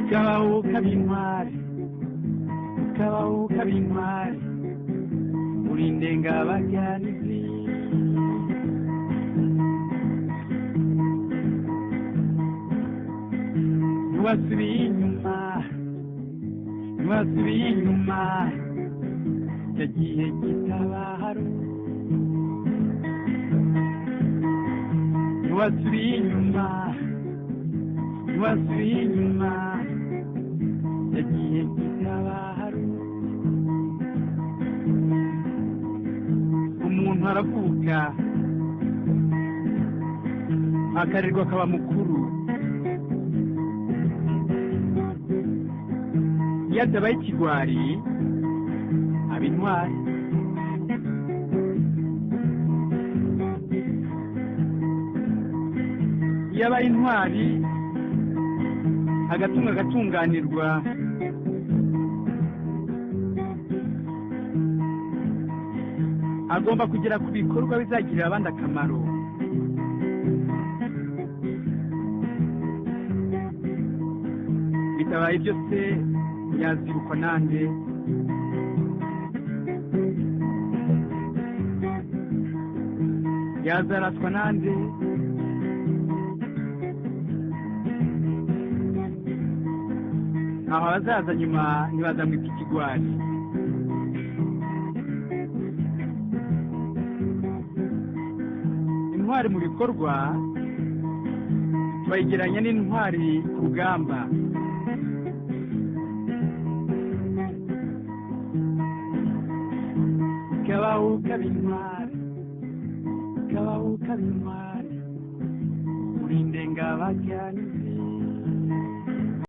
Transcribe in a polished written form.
kabaho kabintwari kabaho kabintwari urindenga abajyanizi ntiwasubiye inyuma ntiwasubiye inyuma yagiye gitabaharo ntiwasubiye inyuma ntiwasubiye inyuma yagiye gitabaharo umuntu aravuka akarirwa akaba mukuru iyo atabaye ikigwari aba intwari iyo abaye intwari agatunga agatunganirwa agomba kugera ku bikorwa bizagirira abandi akamaro bitabaye ibyo se yazibukwa nande yazaraswa nande aho abazaza nyuma ntibazamwita ikigwari intwari mu bikorwa bayigeranya n'intwari ku rugamba kabaho kabintwari kabaho kabintwari urindenga abajyanizi